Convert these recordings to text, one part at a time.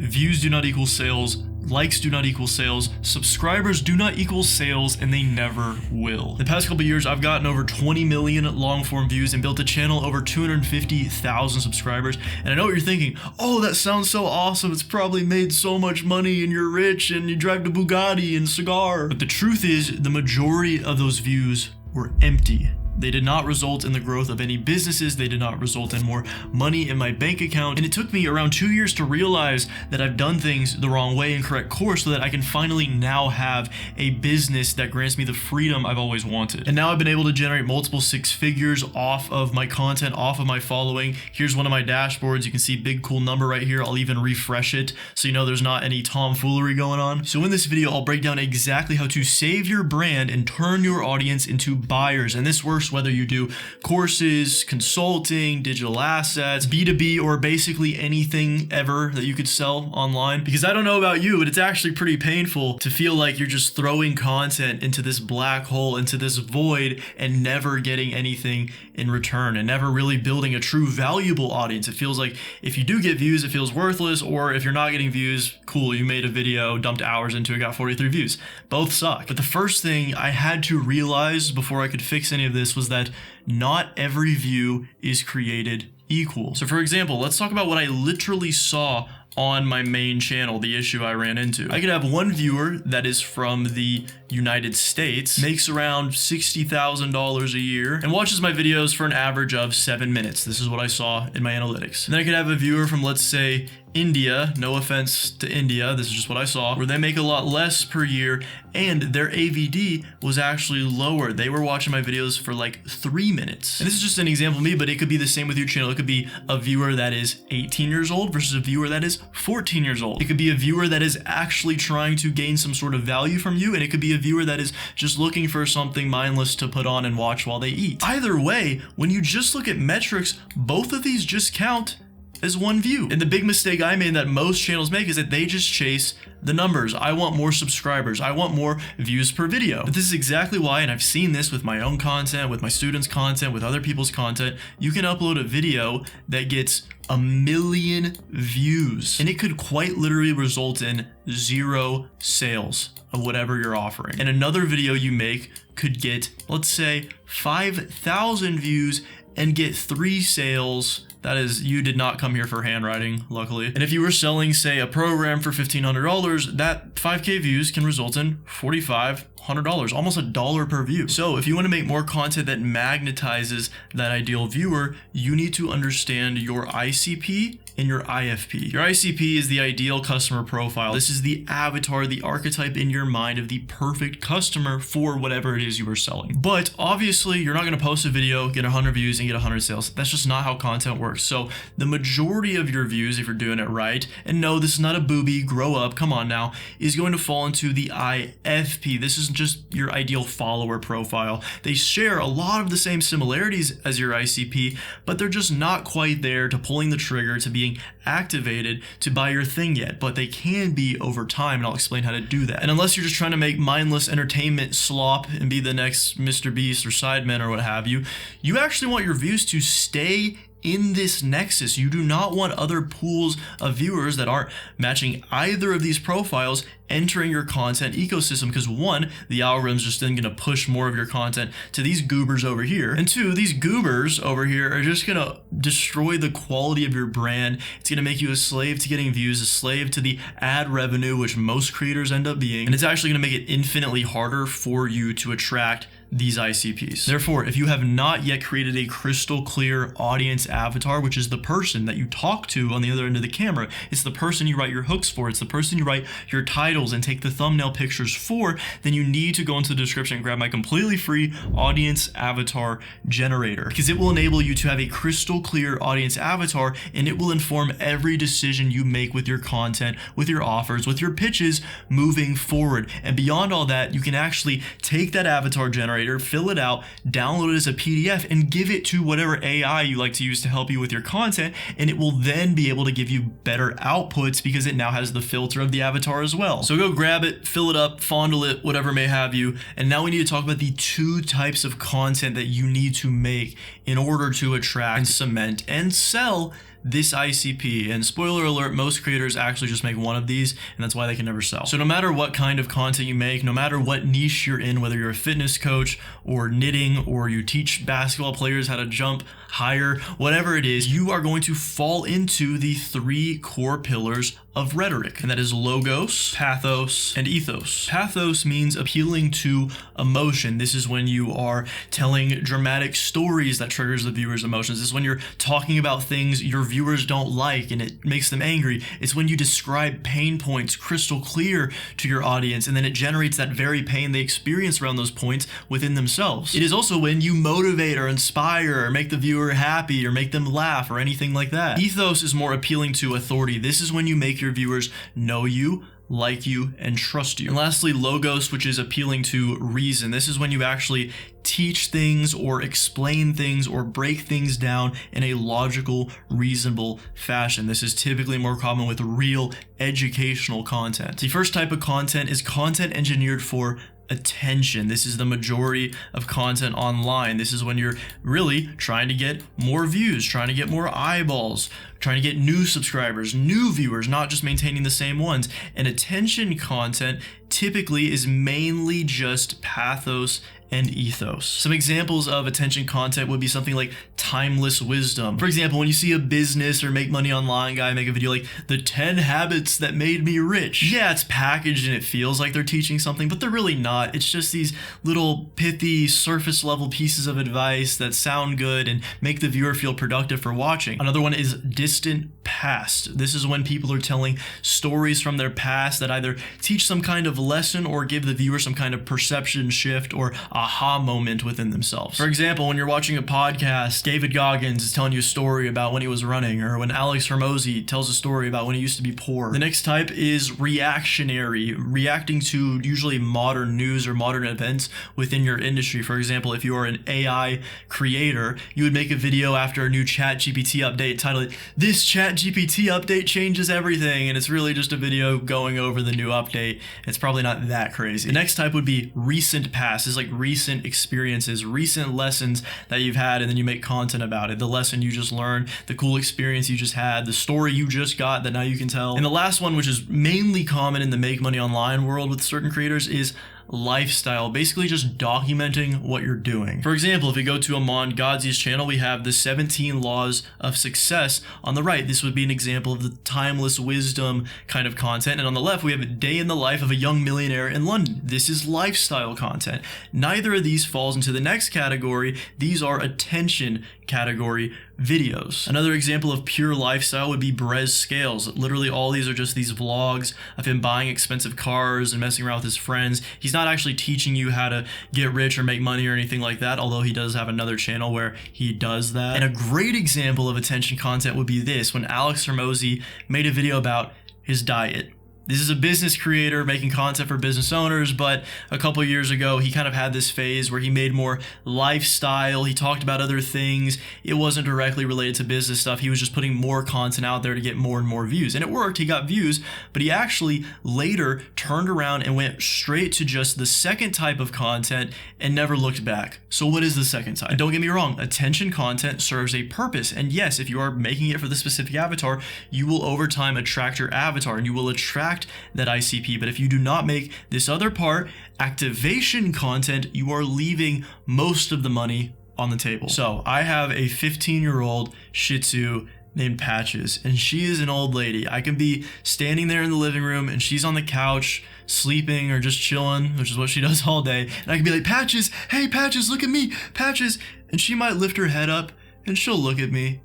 views do not equal sales, likes do not equal sales, subscribers do not equal sales, and they never will. The past couple years, I've gotten over 20 million long form views and built a channel over 250,000 subscribers. And I know what you're thinking, oh, that sounds so awesome. It's probably made so much money and you're rich and you drive the Bugatti and cigar. But the truth is, the majority of those views were empty. They did not result in the growth of any businesses. They did not result in more money in my bank account. And it took me around 2 years to realize that I've done things the wrong way and correct course so that I can finally now have a business that grants me the freedom I've always wanted. And now I've been able to generate multiple six figures off of my content, off of my following. Here's one of my dashboards. You can see big cool number right here. I'll even refresh it so you know there's not any tomfoolery going on. So in this video, I'll break down exactly how to save your brand and turn your audience into buyers. And this works whether you do courses, consulting, digital assets, B2B, or basically anything ever that you could sell online. Because I don't know about you, but it's actually pretty painful to feel like you're just throwing content into this black hole, into this void, and never getting anything in return, and never really building a true valuable audience. It feels like if you do get views, it feels worthless, or if you're not getting views, cool, you made a video, dumped hours into it, got 43 views. Both suck. But the first thing I had to realize before I could fix any of this was that not every view is created equal. So for example, let's talk about what I literally saw on my main channel, the issue I ran into. I could have one viewer that is from the United States, makes around $60,000 a year, and watches my videos for an average of 7 minutes. This is what I saw in my analytics. And then I could have a viewer from, let's say, India, no offense to India, this is just what I saw, where they make a lot less per year and their AVD was actually lower. They were watching my videos for like 3 minutes. And this is just an example of me, but it could be the same with your channel. It could be a viewer that is 18 years old versus a viewer that is 14 years old. It could be a viewer that is actually trying to gain some sort of value from you, and it could be a viewer that is just looking for something mindless to put on and watch while they eat. Either way, when you just look at metrics, both of these just count as one view. And the big mistake I made that most channels make is that they just chase the numbers. I want more subscribers. I want more views per video. But this is exactly why, and I've seen this with my own content, with my students' content, with other people's content, you can upload a video that gets 1 million views, and it could quite literally result in 0 sales of whatever you're offering. And another video you make could get, let's say, 5,000 views and get 3 sales. That is, you did not come here for handwriting, luckily. And if you were selling, say, a program for $1,500, that 5K views can result in $4,500, almost $1 per view. So if you want to make more content that magnetizes that ideal viewer, you need to understand your ICP and your IFP. Your ICP is the ideal customer profile. This is the avatar, the archetype in your mind of the perfect customer for whatever it is you are selling. But obviously, you're not going to post a video, get 100 views, and get 100 sales. That's just not how content works. So the majority of your views, if you're doing it right, and no, this is not a booby, grow up, come on now, is going to fall into the IFP. This is just your ideal follower profile. They share a lot of the same similarities as your ICP, but they're just not quite there to pulling the trigger, to being activated to buy your thing yet, but they can be over time, and I'll explain how to do that. And unless you're just trying to make mindless entertainment slop and be the next Mr. Beast or Sidemen or what have you, you actually want your views to stay in this nexus. You do not want other pools of viewers that aren't matching either of these profiles entering your content ecosystem, because one, the algorithm's just then going to push more of your content to these goobers over here, and two, these goobers over here are just going to destroy the quality of your brand. It's going to make you a slave to getting views, a slave to the ad revenue, which most creators end up being, and it's actually going to make it infinitely harder for you to attract these ICPs. Therefore, if you have not yet created a crystal clear audience avatar, which is the person that you talk to on the other end of the camera, it's the person you write your hooks for, it's the person you write your titles and take the thumbnail pictures for, then you need to go into the description and grab my completely free audience avatar generator, because it will enable you to have a crystal clear audience avatar, and it will inform every decision you make with your content, with your offers, with your pitches moving forward. And beyond all that, you can actually take that avatar generator, fill it out, download it as a PDF, and give it to whatever AI you like to use to help you with your content, and it will then be able to give you better outputs because it now has the filter of the avatar as well. So go grab it, fill it up, fondle it, whatever may have you. And now we need to talk about the 2 types of content that you need to make in order to attract and cement and sell this ICP. And spoiler alert, most creators actually just make one of these, and that's why they can never sell. So no matter what kind of content you make, no matter what niche you're in, whether you're a fitness coach or knitting, or you teach basketball players how to jump higher, whatever it is, you are going to fall into the 3 core pillars of rhetoric, and that is logos, pathos, and ethos. Pathos means appealing to emotion. This is when you are telling dramatic stories that triggers the viewer's emotions. This is when you're talking about things your viewers don't like and it makes them angry. It's when you describe pain points crystal clear to your audience, and then it generates that very pain they experience around those points within themselves. It is also when you motivate or inspire or make the viewer happy or make them laugh or anything like that. Ethos is more appealing to authority. This is when you make your viewers know you, like you, and trust you. And lastly, logos, which is appealing to reason. This is when you actually teach things or explain things or break things down in a logical, reasonable fashion. This is typically more common with real educational content. The first type of content is content engineered for attention. This is the majority of content online. This is when you're really trying to get more views, trying to get more eyeballs, trying to get new subscribers, new viewers, not just maintaining the same ones. And attention content typically is mainly just pathos and ethos. Some examples of attention content would be something like timeless wisdom. For example, when you see a business or make money online guy make a video like the 10 habits that made me rich. Yeah, it's packaged and it feels like they're teaching something, but they're really not. It's just these little pithy surface level pieces of advice that sound good and make the viewer feel productive for watching. Another one is distant past. This is when people are telling stories from their past that either teach some kind of lesson or give the viewer some kind of perception shift or aha moment within themselves. For example, when you're watching a podcast, David Goggins is telling you a story about when he was running, or when Alex Hormozi tells a story about when he used to be poor. The next type is reactionary, reacting to usually modern news or modern events within your industry. For example, if you are an AI creator, you would make a video after a new ChatGPT update titled, "This ChatGPT update changes everything," and it's really just a video going over the new update. It's probably not that crazy. The next type would be recent past. It's like recent experiences, recent lessons that you've had, and then you make content about it. The lesson you just learned, the cool experience you just had, the story you just got that now you can tell. And the last one, which is mainly common in the make money online world with certain creators, is lifestyle, basically just documenting what you're doing. For example, if we go to Aman Gadzhi's channel, we have the 17 laws of success on the right. This would be an example of the timeless wisdom kind of content. And on the left, we have a day in the life of a young millionaire in London. This is lifestyle content. Neither of these falls into the next category. These are attention category videos. Another example of pure lifestyle would be Brez Scales. Literally all these are just these vlogs of him buying expensive cars and messing around with his friends. He's not actually teaching you how to get rich or make money or anything like that, although he does have another channel where he does that. And a great example of attention content would be this, when Alex Hormozi made a video about his diet. This is a business creator making content for business owners, but a couple years ago, he kind of had this phase where he made more lifestyle. He talked about other things. It wasn't directly related to business stuff. He was just putting more content out there to get more and more views. And it worked. He got views, but he actually later turned around and went straight to just the second type of content and never looked back. So what is the second type? And don't get me wrong, attention content serves a purpose. And yes, if you are making it for the specific avatar, you will over time attract your avatar and you will attract that ICP. But if you do not make this other part, activation content, you are leaving most of the money on the table. So I have a 15-year-old Shih Tzu named Patches, and she is an old lady. I can be standing there in the living room and she's on the couch sleeping or just chilling, which is what she does all day. And I can be like, "Patches, hey Patches, look at me, Patches." And she might lift her head up and she'll look at me.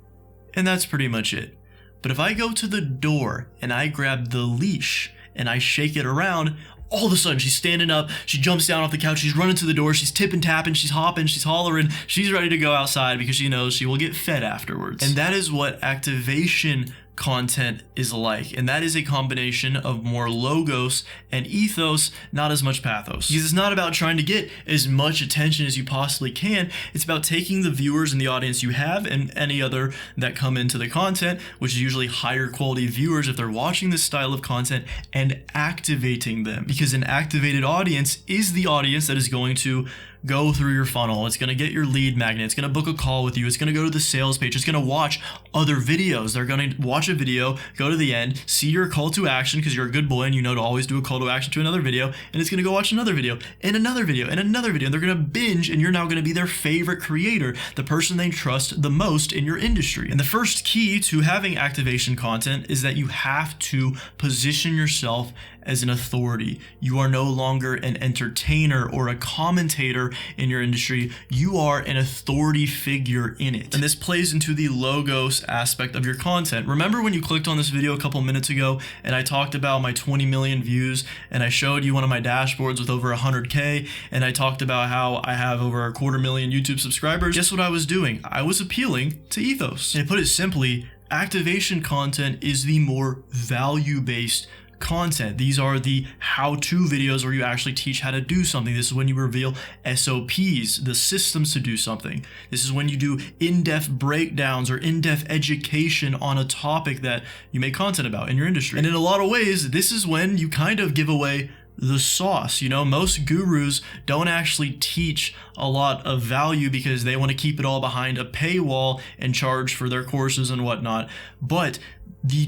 And that's pretty much it. But if I go to the door and I grab the leash and I shake it around, all of a sudden she's standing up, she jumps down off the couch, she's running to the door, she's tipping, tapping, she's hopping, she's hollering, she's ready to go outside because she knows she will get fed afterwards. And that is what activation content is like, and that is a combination of more logos and ethos, not as much pathos. Because it's not about trying to get as much attention as you possibly can, it's about taking the viewers and the audience you have and any other that come into the content, which is usually higher quality viewers if they're watching this style of content, and activating them. Because an activated audience is the audience that is going to go through your funnel. It's going to get your lead magnet. It's going to book a call with you. It's going to go to the sales page. It's going to watch other videos. They're going to watch a video, go to the end, see your call to action because you're a good boy and you know to always do a call to action to another video. And it's going to go watch another video and another video and another video. And they're going to binge, and you're now going to be their favorite creator, the person they trust the most in your industry. And the first key to having activation content is that you have to position yourself as an authority. You are no longer an entertainer or a commentator in your industry. You are an authority figure in it. And this plays into the logos aspect of your content. Remember when you clicked on this video a couple minutes ago and I talked about my 20 million views and I showed you one of my dashboards with over 100K and I talked about how I have over a 250,000 YouTube subscribers? Guess what I was doing? I was appealing to ethos. And to put it simply, activation content is the more value-based content. These are the how-to videos where you actually teach how to do something. This is when you reveal SOPs, the systems to do something. This is when you do in-depth breakdowns or in-depth education on a topic that you make content about in your industry. And in a lot of ways, this is when you kind of give away the sauce. You know, most gurus don't actually teach a lot of value because they want to keep it all behind a paywall and charge for their courses and whatnot. But the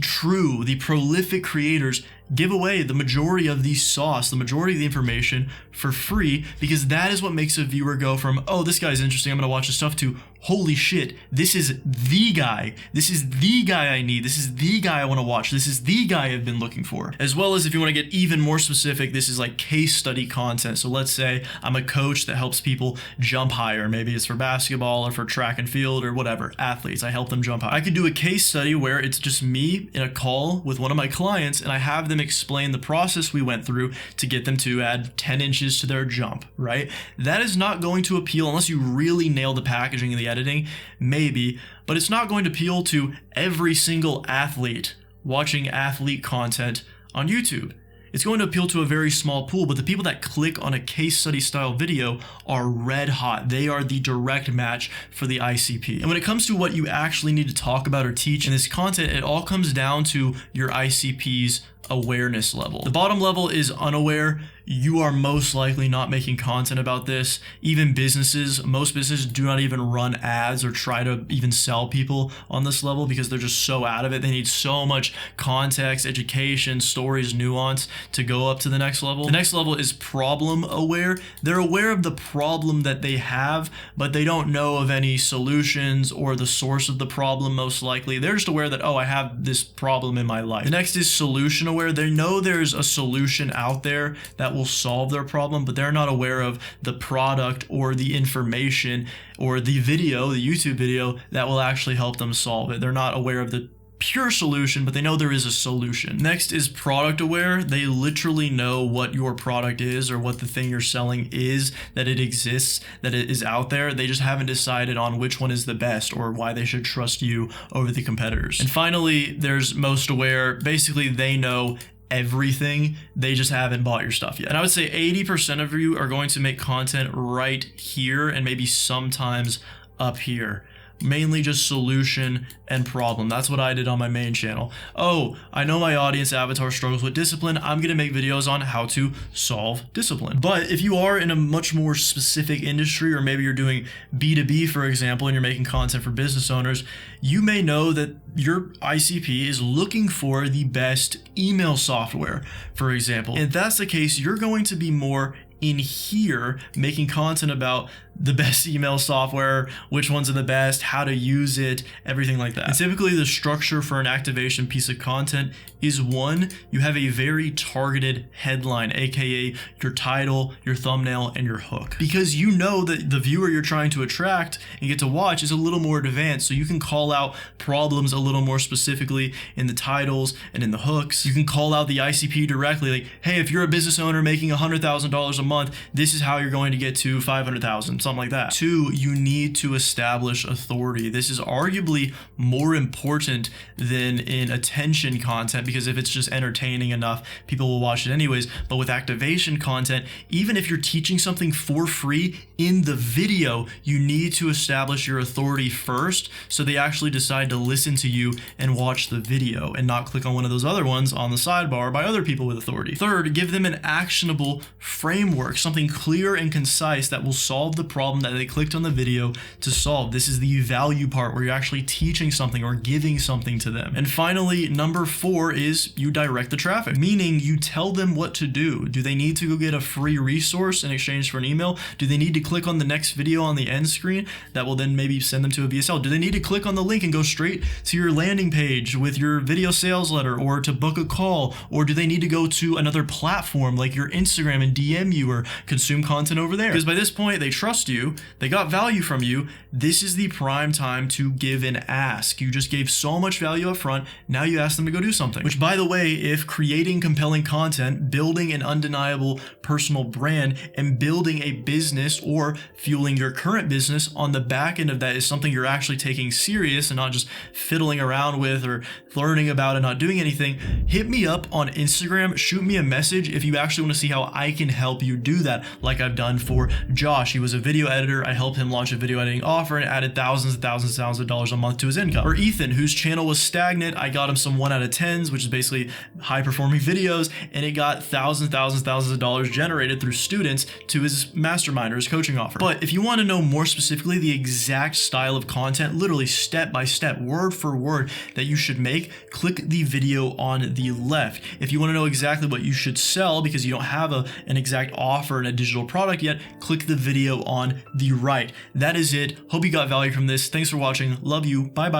prolific creators give away the majority of the sauce, the majority of the information for free, because that is what makes a viewer go from, oh, this guy's interesting, I'm going to watch his stuff, to, holy shit, this is the guy. This is the guy I need. This is the guy I want to watch. This is the guy I've been looking for. As well as, if you want to get even more specific, this is like case study content. So let's say I'm a coach that helps people jump higher. Maybe it's for basketball or for track and field or whatever, athletes. I help them jump high. I could do a case study where it's just me in a call with one of my clients and I have them explain the process we went through to get them to add 10 inches to their jump, right? That is not going to appeal unless you really nail the packaging and the editing, maybe, but it's not going to appeal to every single athlete watching athlete content on YouTube. It's going to appeal to a very small pool, but the people that click on a case study style video are red hot. They are the direct match for the ICP. And when it comes to what you actually need to talk about or teach in this content, it all comes down to your ICP's awareness level. The bottom level is unaware. You are most likely not making content about this. Even most businesses do not even run ads or try to even sell people on this level because they're just so out of it. They need so much context, education, stories, nuance to go up to the next level. The next level is problem aware. They're aware of the problem that they have, but they don't know of any solutions or the source of the problem most likely. They're just aware that, oh, I have this problem in my life. The next is solution aware. They know there's a solution out there that will solve their problem, but they're not aware of the product or the information or the video, the YouTube video that will actually help them solve it. They're not aware of the pure solution, but they know there is a solution. Next is product aware. They literally know what your product is or what the thing you're selling is, that it exists, that it is out there. They just haven't decided on which one is the best or why they should trust you over the competitors. And finally, there's most aware. Basically, they know everything, they just haven't bought your stuff yet. And I would say 80% of you are going to make content right here and maybe sometimes up here. Mainly just solution and problem. That's what I did on my main channel. Oh, I know my audience avatar struggles with discipline. I'm going to make videos on how to solve discipline. But if you are in a much more specific industry, or maybe you're doing B2B, for example, and you're making content for business owners, you may know that your ICP is looking for the best email software, for example. If that's the case, you're going to be more in here making content about the best email software, which ones are the best, how to use it, everything like that. And typically the structure for an activation piece of content is, one, you have a very targeted headline, aka your title, your thumbnail, and your hook. Because you know that the viewer you're trying to attract and get to watch is a little more advanced, so you can call out problems a little more specifically in the titles and in the hooks. You can call out the ICP directly, like, hey, if you're a business owner making $100,000 a month, this is how you're going to get to $500,000, something like that. 2, you need to establish authority. This is arguably more important than in attention content, because if it's just entertaining enough, people will watch it anyways. But with activation content, even if you're teaching something for free in the video, you need to establish your authority first so they actually decide to listen to you and watch the video and not click on one of those other ones on the sidebar by other people with authority. 3rd, give them an actionable framework, something clear and concise that will solve the problem that they clicked on the video to solve. This is the value part where you're actually teaching something or giving something to them. And finally, number 4 is you direct the traffic, meaning you tell them what to do. Do they need to go get a free resource in exchange for an email? Do they need to click on the next video on the end screen that will then maybe send them to a VSL? Do they need to click on the link and go straight to your landing page with your video sales letter or to book a call? Or do they need to go to another platform like your Instagram and DM you or consume content over there? Because by this point, they trust you, they got value from you. This is the prime time to give and ask. You just gave so much value up front. Now you ask them to go do something. Which, by the way, if creating compelling content, building an undeniable personal brand, and building a business or fueling your current business on the back end of that is something you're actually taking serious and not just fiddling around with or learning about and not doing anything, hit me up on Instagram, shoot me a message if you actually want to see how I can help you do that, like I've done for Josh. He was a video editor. I helped him launch a video editing offer and added thousands and thousands and thousands of dollars a month to his income. Or Ethan, whose channel was stagnant. I got him some 1 out of 10s, which is basically high performing videos, and it got thousands of dollars generated through students to his mastermind or his coaching offer. But if you want to know more specifically the exact style of content, literally step by step, word for word, that you should make, click the video on the left. If you want to know exactly what you should sell because you don't have an exact offer and a digital product yet, click the video on the right. That is it. Hope you got value from this. Thanks for watching. Love you. Bye bye.